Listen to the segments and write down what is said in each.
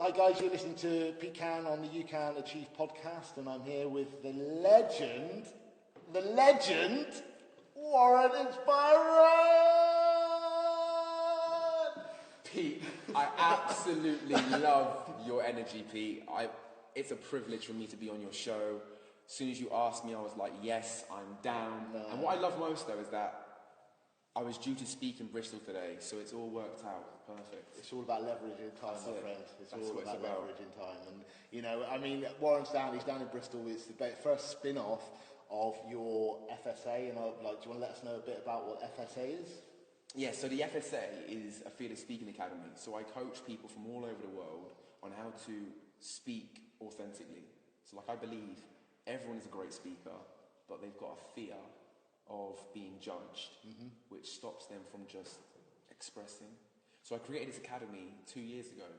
Hi guys, you're listening to Pete Cann on the You Can Achieve podcast, and I'm here with the legend, Warren Inspiron! Pete, I absolutely love your energy, Pete. It's a privilege for me to be on your show. As soon as you asked me, I was like, yes, I'm down. No. And what I love most, though, is that I was due to speak in Bristol today, so it's all worked out perfect. It's all about leveraging time, my friend. It's all about leveraging time. And, you know, I mean, Warren's down in Bristol. It's the first spin-off of your FSA. And do you want to let us know a bit about what FSA is? Yeah, so the FSA is a Fearless Speaking Academy. So I coach people from all over the world on how to speak authentically. So, I believe everyone is a great speaker, but they've got a fear of being judged, which stops them from just expressing. So I created this academy 2 years ago.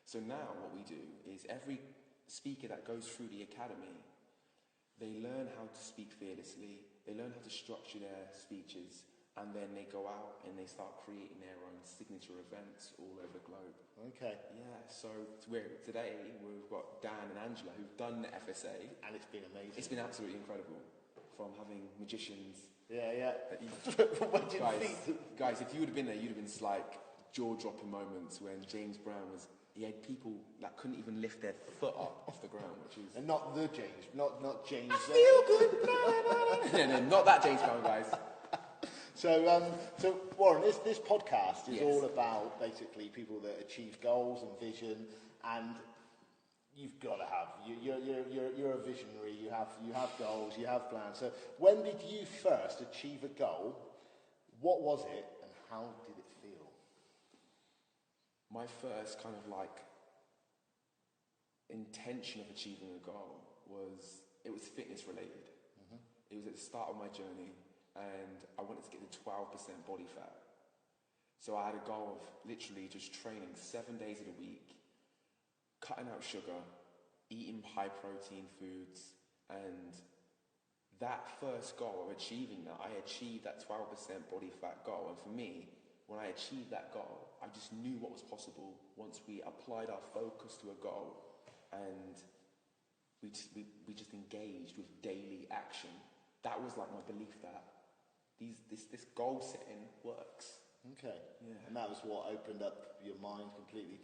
So now what we do is every speaker that goes through the academy, they learn how to speak fearlessly, they learn how to structure their speeches, and then they go out and they start creating their own signature events all over the globe. Okay. Yeah, so today we've got Dan and Angela who've done the FSA. And it's been amazing. It's been absolutely incredible. From having magicians. Yeah. Guys, if you would have been there, you'd have been like jaw-dropping moments when James Brown he had people that couldn't even lift their foot up off the ground, which is... And not the James, not James. I feel good. No, not that James Brown, guys. So Warren, this podcast is all about basically people that achieve goals and vision, and you've got to have you're a visionary. You have goals, you have plans. So when did you first achieve a goal? What was it, and how did it feel? My first kind of intention of achieving a goal was fitness related. It was at the start of my journey, and I wanted to get to 12% body fat. So I had a goal of literally just training 7 days of the week, cutting out sugar, eating high protein foods, and that first goal of achieving that, I achieved that 12% body fat goal. And for me, when I achieved that goal, I just knew what was possible once we applied our focus to a goal and we just engaged with daily action. That was like my belief that this goal setting works. Okay. Yeah. And that was what opened up your mind completely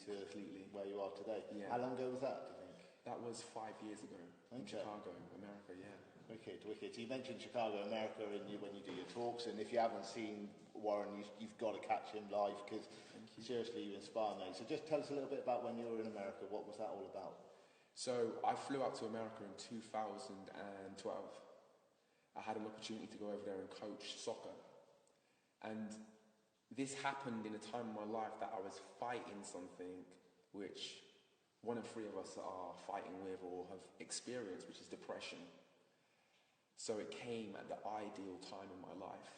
where you are today. Yeah. How long ago was that, do you think? That was 5 years ago in Chicago, America, yeah. Wicked. So you mentioned Chicago, America when you do your talks, and if you haven't seen Warren, you've got to catch him live, because seriously, you inspire me. So just tell us a little bit about when you were in America. What was that all about? So I flew out to America in 2012. I had an opportunity to go over there and coach soccer. And this happened in a time in my life that I was fighting something which 1 in 3 of us are fighting with or have experienced, which is depression. So it came at the ideal time in my life.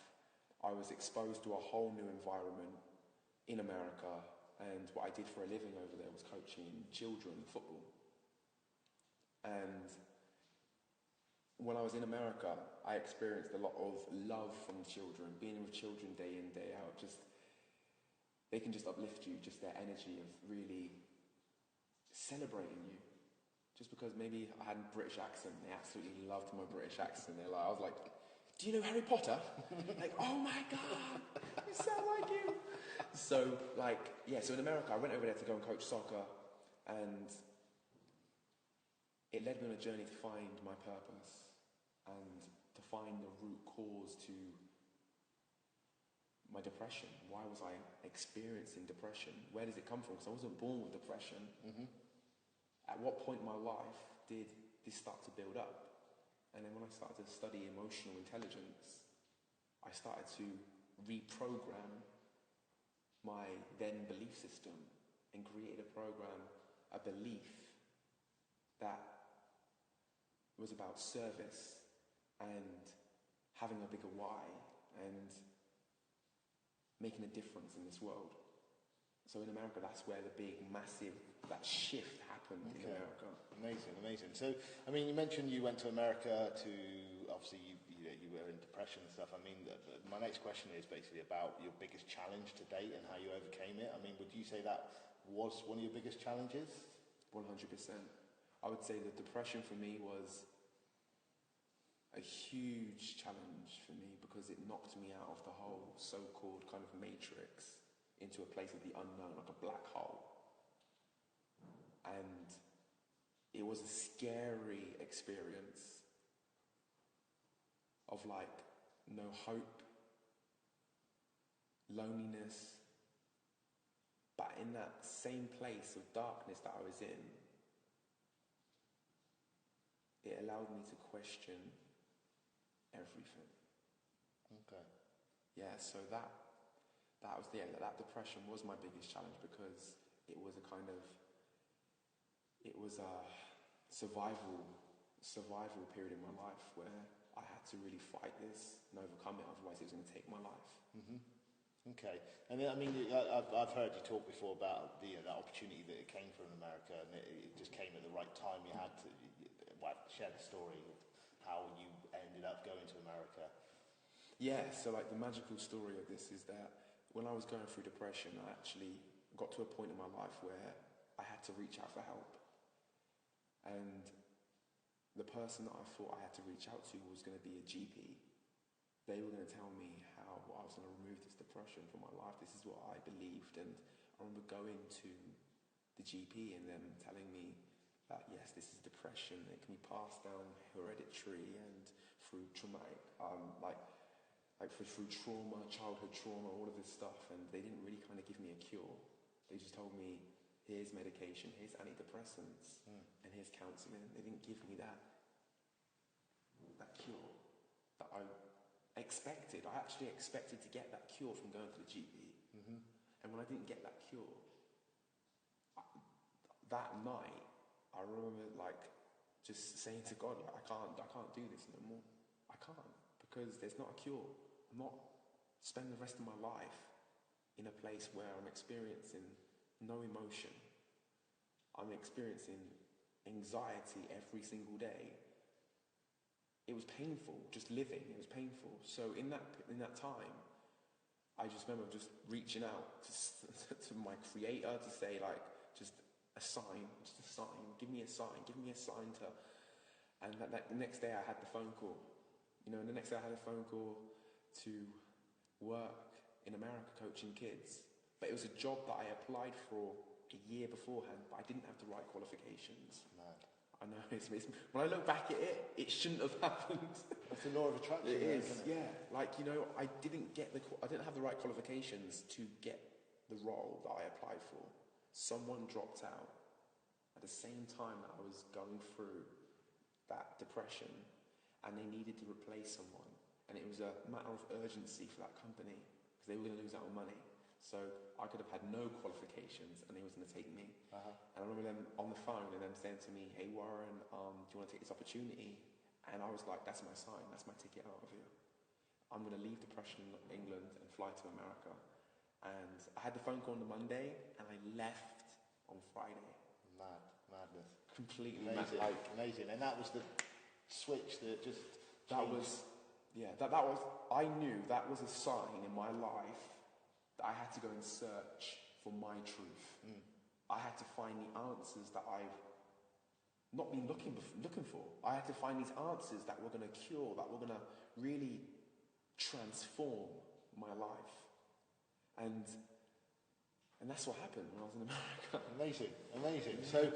I was exposed to a whole new environment in America, and what I did for a living over there was coaching children football. And when I was in America, I experienced a lot of love from children, being with children day in, day out. They can just uplift you, just their energy of really celebrating you. Just because maybe I had a British accent, they absolutely loved my British accent. I was like, do you know Harry Potter? Like, oh my God, you sound like him. So in America, I went over there to go and coach soccer, and it led me on a journey to find my purpose and to find the root cause to my depression. Why was I experiencing depression? Where does it come from? Because I wasn't born with depression. At what point in my life did this start to build up? And then when I started to study emotional intelligence, I started to reprogram my then belief system and created a belief that was about service and having a bigger why and making a difference in this world. So in America, that's where the big, massive, that shift happened in America. Amazing. So, I mean, you mentioned you went to America to, obviously, you were in depression and stuff. I mean, my next question is basically about your biggest challenge to date and how you overcame it. I mean, would you say that was one of your biggest challenges? 100%. I would say the depression for me was a huge challenge for me because it knocked me out of the whole so-called kind of matrix into a place of the unknown, like a black hole. And it was a scary experience of like no hope, loneliness. But in that same place of darkness that I was in, it allowed me to question everything. Okay. Yeah, so that was that depression was my biggest challenge because it was a survival period in my life where I had to really fight this and overcome it, otherwise it was going to take my life. Mm-hmm. Okay, and I mean, I've heard you talk before about that opportunity that it came from America, and it just came at the right time. You had to share the story of how you ended up going to America. Yeah, so like the magical story of this is that when I was going through depression, I actually got to a point in my life where I had to reach out for help. And the person that I thought I had to reach out to was going to be a GP. They were going to tell me how I was going to remove this depression from my life. This is what I believed. And I remember going to the GP and them telling me that, yes, this is depression. It can be passed down hereditary and through traumatic, through trauma, childhood trauma, all of this stuff. And they didn't really kind of give me a cure. They just told me, here's medication, here's antidepressants, and here's counselling. They didn't give me that cure that I expected. I actually expected to get that cure from going to the GP. Mm-hmm. And when I didn't get that cure, that night, I remember just saying to God, I can't do this no more. I can't, because there's not a cure. I'm not spending the rest of my life in a place where I'm experiencing no emotion. I'm experiencing anxiety every single day. It was painful, just living, it was painful. So in that time, I just remember just reaching out to my creator to say just a sign, give me a sign to, and the next day I had the phone call. The next day I had a phone call to work in America coaching kids. But it was a job that I applied for a year beforehand, but I didn't have the right qualifications. Mad. I know, when I look back at it, it shouldn't have happened. That's the law of attraction. It is, isn't it? yeah. I didn't have the right qualifications to get the role that I applied for. Someone dropped out at the same time that I was going through that depression, and they needed to replace someone. And it was a matter of urgency for that company, because they were going to lose out on money. So I could have had no qualifications and they was going to take me. Uh-huh. And I remember them on the phone and them saying to me, hey Warren, do you want to take this opportunity? And I was like, that's my sign, that's my ticket out of here. I'm going to leave depression in England and fly to America. And I had the phone call on the Monday and I left on Friday. Madness. Completely amazing. mad. Amazing. And that was the switch that just changed. I knew that was a sign in my life that I had to go and search for my truth. I had to find the answers that I've not been looking for. I had to find these answers that were going to cure, that were going to really transform my life. And that's what happened when I was in America. Amazing. So,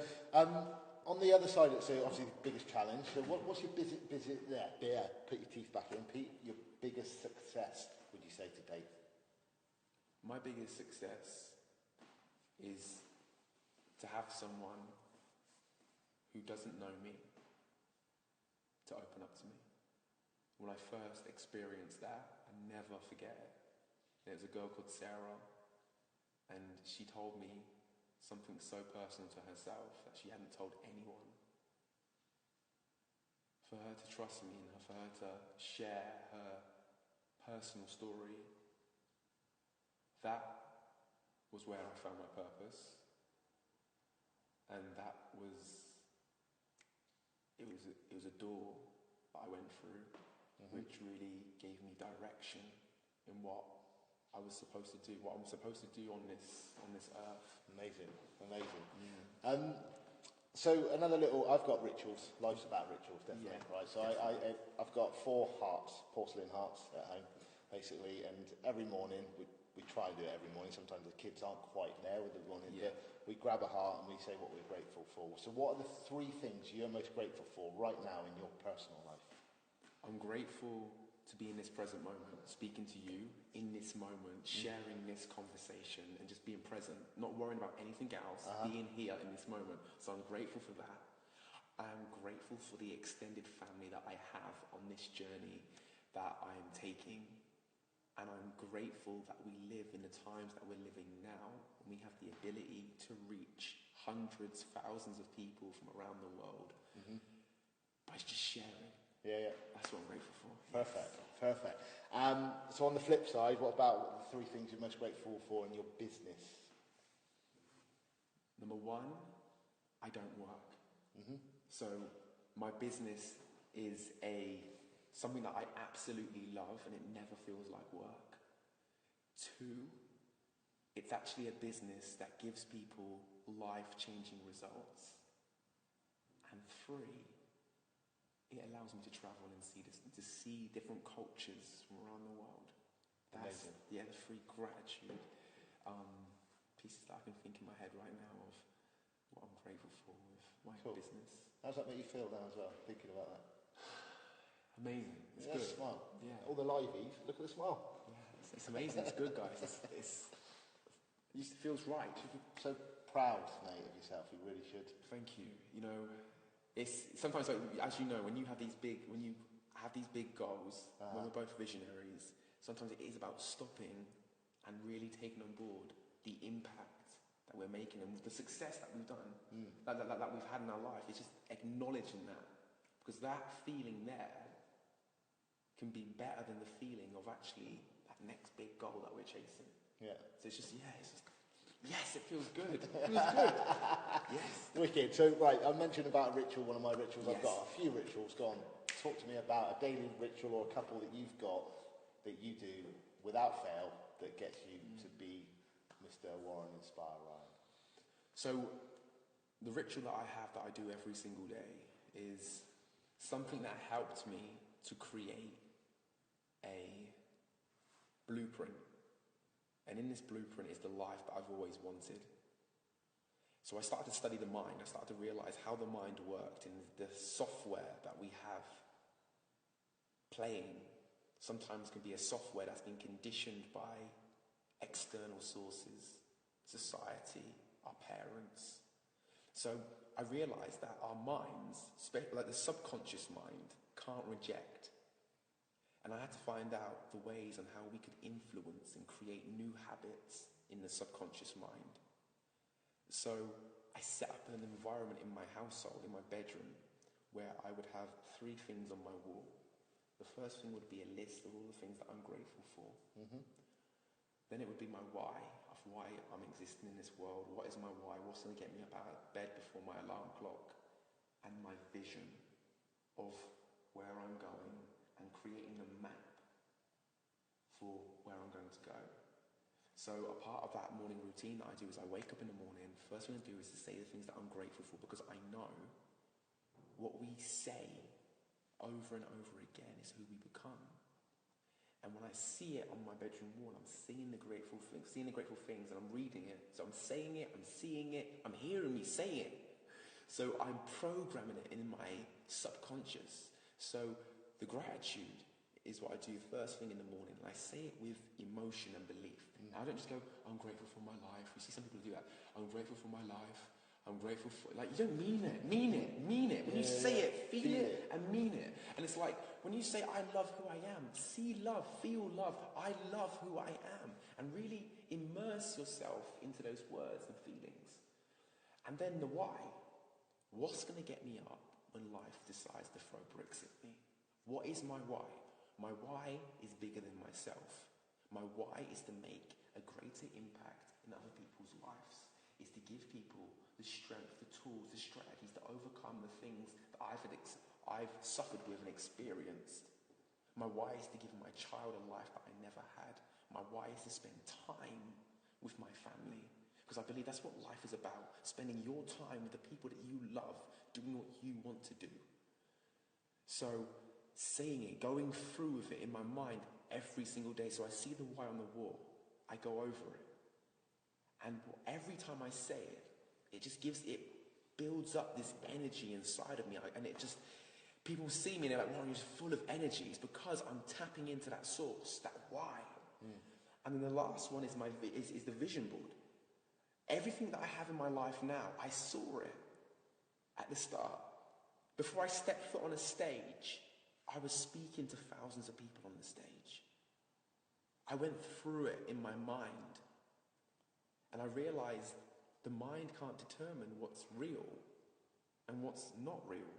on the other side, so obviously the biggest challenge. So, what's your put your teeth back in, Pete. Your biggest success, would you say, to date? My biggest success is to have someone who doesn't know me to open up to me. When I first experienced that, I never forget it. There was a girl called Sarah, and she told me something so personal to herself that she hadn't told anyone. For her to trust me and for her to share her personal story, that was where I found my purpose. And it was a door that I went through, which really gave me direction in what I was supposed to do, what I'm supposed to do on this earth. Amazing. Yeah. So another little, I've got rituals. Life's about rituals, definitely, right? So I've got 4 hearts, porcelain hearts at home, basically, and every morning, we try to do it every morning. Sometimes the kids aren't quite there with the morning, but we grab a heart and we say what we're grateful for. So what are the 3 things you're most grateful for right now in your personal life? I'm grateful to be in this present moment, speaking to you in this moment, sharing this conversation and just being present, not worrying about anything else, being here in this moment. So I'm grateful for that. I'm grateful for the extended family that I have on this journey that I am taking. And I'm grateful that we live in the times that we're living now, and we have the ability to reach hundreds, thousands of people from around the world by just sharing. Yeah. That's what I'm grateful for. Perfect. So on the flip side, what about the 3 things you're most grateful for in your business? Number 1, I don't work. So my business is something that I absolutely love and it never feels like work. 2, it's actually a business that gives people life-changing results. And 3, it allows me to travel and to see different cultures from around the world. That's the 3 gratitude pieces that I can think in my head right now of what I'm grateful for with my business. How does that make you feel now as well, thinking about that? Amazing. It's good. Smile. Yeah. All the liveys, look at the smile. Yeah, it's amazing. It's good, guys. It feels right. You should be so proud, mate, of yourself. You really should. Thank you. You know, it's sometimes, like, as you know, when you have these big goals, when we're both visionaries, sometimes it is about stopping and really taking on board the impact that we're making and the success that we've done, that we've had in our life. It's just acknowledging that, because that feeling there can be better than the feeling of actually that next big goal that we're chasing. Yeah. So it's just, yes, it feels good. It feels good. Yes. Wicked. So, right, I mentioned about a ritual, one of my rituals. Yes. I've got a few rituals. Go on, talk to me about a daily ritual or a couple that you've got that you do without fail that gets you to be Mr. Warren Inspire Ryan. So, the ritual that I have that I do every single day is something that helped me to create a blueprint. And in this blueprint is the life that I've always wanted. So I started to study the mind. I started to realize how the mind worked, and the software that we have playing sometimes can be a software that's been conditioned by external sources, society, our parents. So I realized that our minds, like the subconscious mind, can't reject. And I had to find out the ways on how we could influence and create new habits in the subconscious mind. So I set up an environment in my household, in my bedroom, where I would have 3 things on my wall. The first thing would be a list of all the things that I'm grateful for. Then it would be my why, of why I'm existing in this world. What is my why? What's going to get me up out of bed before my alarm clock? And my vision of where I'm going, and creating a map for where I'm going to go. So a part of that morning routine that I do is I wake up in the morning, first thing I do is to say the things that I'm grateful for, because I know what we say over and over again is who we become. And when I see it on my bedroom wall, I'm seeing the grateful things, and I'm reading it. So I'm saying it, I'm seeing it, I'm hearing me say it. So I'm programming it in my subconscious. So the gratitude is what I do first thing in the morning. And I say it with emotion and belief. I don't just go, I'm grateful for my life. You see some people do that. I'm grateful for my life. I'm grateful for... Like, you don't mean it. Mean it. When you say it, feel it and mean it. And it's like, when you say, I love who I am, see love, feel love, I love who I am. And really immerse yourself into those words and feelings. And then the why. What's going to get me up when life decides to throw bricks at me? What is my why? My why is bigger than myself. My why is to make a greater impact in other people's lives. Is to give people the strength, the tools, the strategies to overcome the things that I've suffered with and experienced. My why is to give my child a life that I never had. My why is to spend time with my family. Because I believe that's what life is about. Spending your time with the people that you love, doing what you want to do. So saying it, going through with it in my mind every single day. So I see the why on the wall, I go over it. And every time I say it, it builds up this energy inside of me. And it just, people see me and they're like, Warren, you're full of energy. It's because I'm tapping into that source, that why. And then the last one is the vision board. Everything that I have in my life now, I saw it at the start. Before I stepped foot on a stage, I was speaking to thousands of people on the stage. I went through it in my mind. And I realized the mind can't determine what's real and what's not real.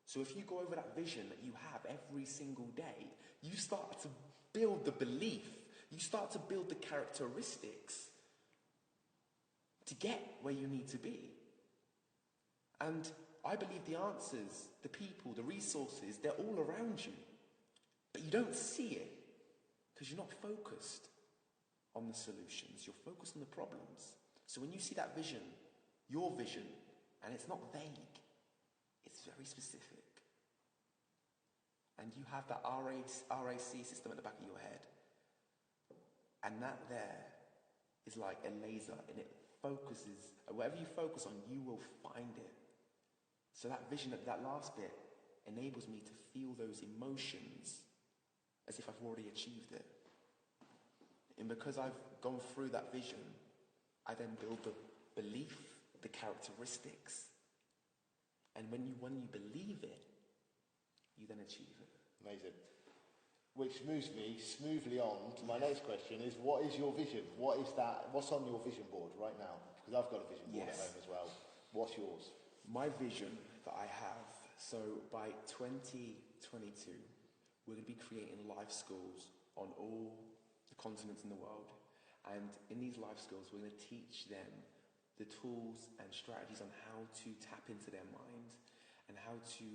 So if you go over that vision that you have every single day, you start to build the belief. You start to build the characteristics to get where you need to be. And I believe the answers, the people, the resources, they're all around you. But you don't see it because you're not focused on the solutions. You're focused on the problems. So when you see that vision, your vision, and it's not vague, it's very specific. And you have that RAC system at the back of your head. And that there is like a laser, and it focuses, whatever you focus on, you will find it. So that vision, that last bit, enables me to feel those emotions as if I've already achieved it. And because I've gone through that vision, I then build the belief, the characteristics. And when you believe it, you then achieve it. Amazing. Which moves me smoothly on to my next question is, what is your vision? What is that? What's on your vision board right now? Because I've got a vision board at home as well. What's yours? My vision that I have, so by 2022, we're going to be creating life schools on all the continents in the world. And in these life schools, we're going to teach them the tools and strategies on how to tap into their mind and how to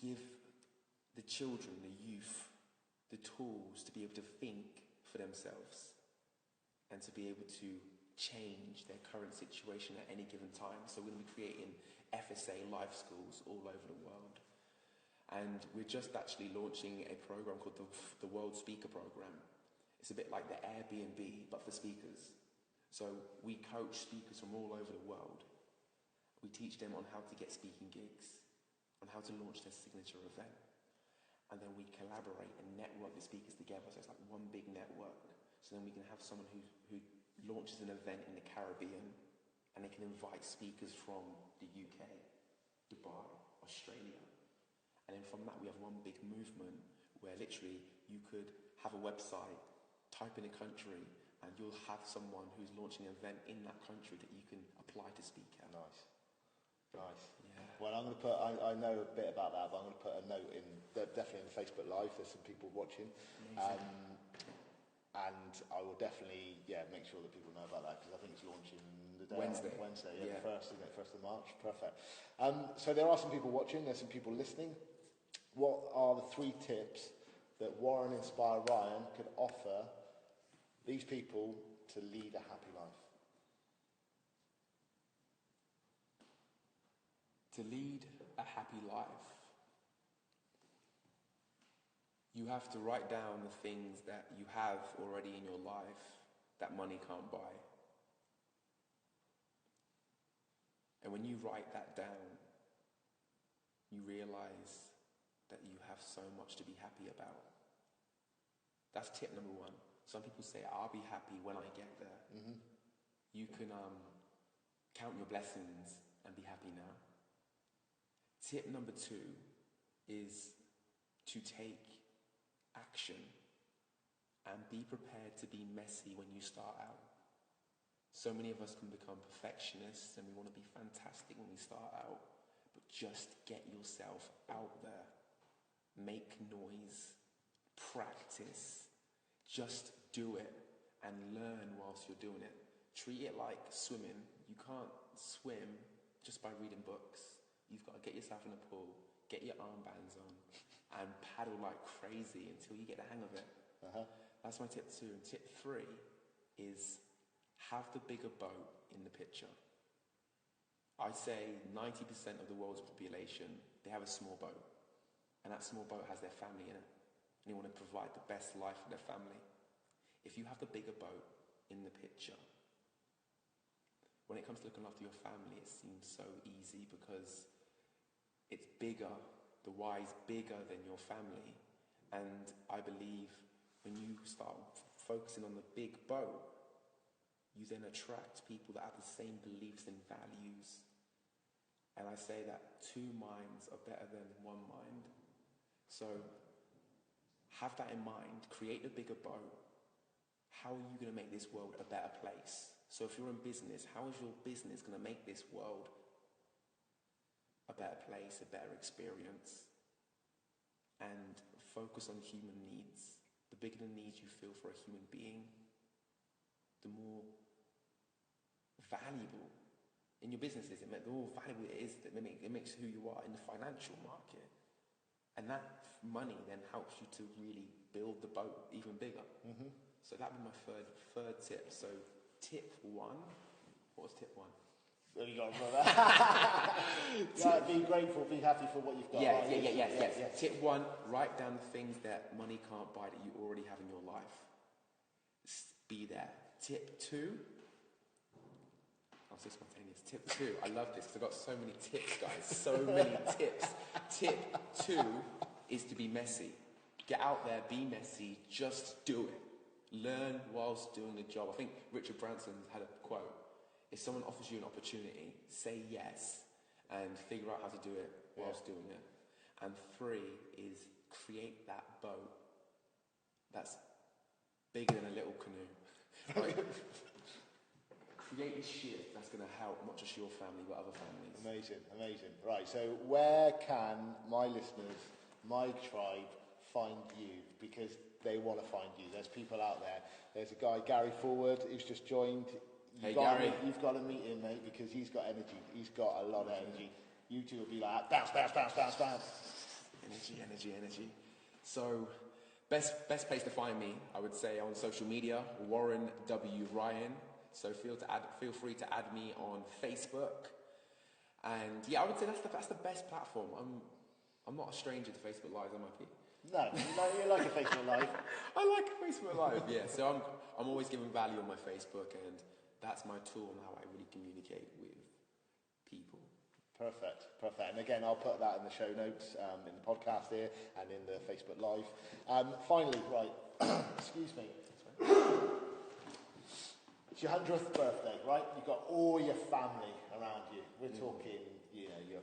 give the children, the youth, the tools to be able to think for themselves and to be able to change their current situation at any given time. So we're going to be creating FSA life schools all over the world. And we're just actually launching a program called the World Speaker Program. It's a bit like the Airbnb, but for speakers. So we coach speakers from all over the world. We teach them on how to get speaking gigs, on how to launch their signature event. And then we collaborate and network the speakers together. So it's like one big network. So then we can have someone who launches an event in the Caribbean, and they can invite speakers from the UK, Dubai, Australia. And then from that, we have one big movement where literally you could have a website, type in a country, and you'll have someone who's launching an event in that country that you can apply to speak at. Nice. Nice. Yeah. Well, I'm going to put, I know a bit about that, but I'm going to put a note in, definitely in the Facebook Live, there's some people watching. And I will definitely, make sure that people know about that, because I think it's launching the day Wednesday, the 1st, isn't it? 1st of March. Perfect. So there are some people watching, there's some people listening. What are the 3 tips that Warren Inspire Ryan could offer these people to lead a happy life? To lead a happy life, you have to write down the things that you have already in your life that money can't buy. And when you write that down, you realize that you have so much to be happy about. That's tip number 1. Some people say, I'll be happy when I get there. Mm-hmm. You can count your blessings and be happy now. Tip number 2 is to take action and be prepared to be messy when you start out. So many of us can become perfectionists and we want to be fantastic when we start out, but just get yourself out there. Make noise. Practice. Just do it and learn whilst you're doing it. Treat it like swimming. You can't swim just by reading books. You've got to get yourself in a pool, get your armbands on, and paddle like crazy until you get the hang of it. That's my tip 2. And tip 3 is have the bigger boat in the picture. I'd say 90% of the world's population, they have a small boat. And that small boat has their family in it. And they want to provide the best life for their family. If you have the bigger boat in the picture, when it comes to looking after your family, it seems so easy because it's bigger, the why is bigger than your family. And I believe when you start focusing on the big boat, you then attract people that have the same beliefs and values. And I say that 2 minds are better than 1 mind. So have that in mind, create a bigger boat. How are you going to make this world a better place? So if you're in business, how is your business going to make this world a better place, a better experience? And focus on human needs. The bigger the needs you feel for a human being, the more valuable in your business is. The more valuable it is, that it makes who you are in the financial market. And that money then helps you to really build the boat even bigger. Mm-hmm. So that would be my third tip. So tip 1, what was tip 1? Well, you got to remember that. Be grateful, be happy for what you've got. Yes. Tip 1, write down the things that money can't buy that you already have in your life. Be there. Tip 2, I'm so spontaneous. Tip 2, I love this because I've got so many tips, guys. So many tips. Tip 2 is to be messy. Get out there, be messy, just do it. Learn whilst doing the job. I think Richard Branson had a quote. If someone offers you an opportunity, say yes and figure out how to do it whilst doing it. And 3 is create that boat that's bigger than a little canoe. Right? Create a ship that's going to help not just your family but other families. Amazing. Right, so where can my listeners, my tribe, find you? Because they want to find you. There's people out there. There's a guy, Gary Forward, who's just joined. Gary. You've got to meet him, mate, because he's got energy. He's got a lot of energy. You two will be like, bounce. Energy. So, best place to find me, I would say, on social media, Warren W. Ryan. So feel free to add me on Facebook. And yeah, I would say that's the best platform. I'm not a stranger to Facebook Live, am I, Pete? No, you like a Facebook Live. I like a Facebook Live, yeah. So I'm always giving value on my Facebook, and that's my tool on how I really communicate with people. Perfect. And again, I'll put that in the show notes, in the podcast here, and in the Facebook Live. Finally, right, excuse me. It's your 100th birthday, right? You've got all your family around you. We're talking, your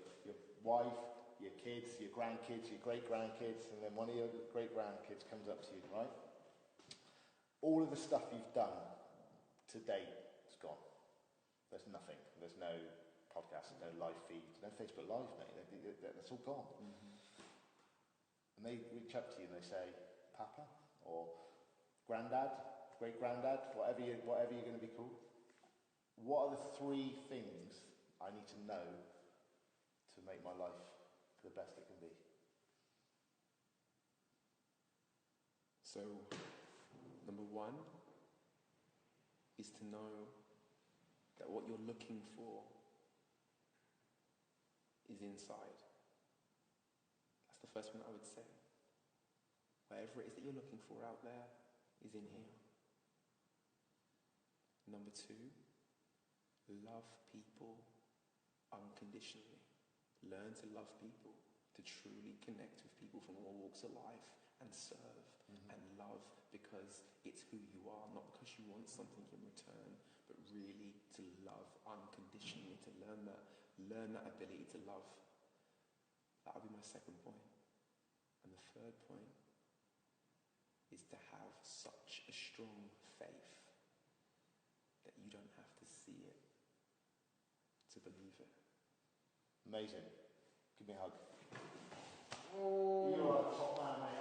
wife, your kids, your grandkids, your great-grandkids, and then one of your great-grandkids comes up to you, right? All of the stuff you've done to date is gone. There's nothing. There's no podcast, no live feeds, no Facebook Live, mate. That's all gone. Mm-hmm. And they reach up to you and they say, Papa, or Granddad, great-granddad, whatever you're going to be called. What are the 3 things I need to know to make my life the best it can be? So, number 1 is to know that what you're looking for is inside. That's the first one I would say. Whatever it is that you're looking for out there is in here. Number 2, love people unconditionally. Learn to love people, to truly connect with people from all walks of life and serve and love because it's who you are, not because you want something in return, but really to love unconditionally, to learn that ability to love. That would be my second point. And the third point is to have such a strong faith that you don't have to see it to believe it. Amazing. Give me a hug. You are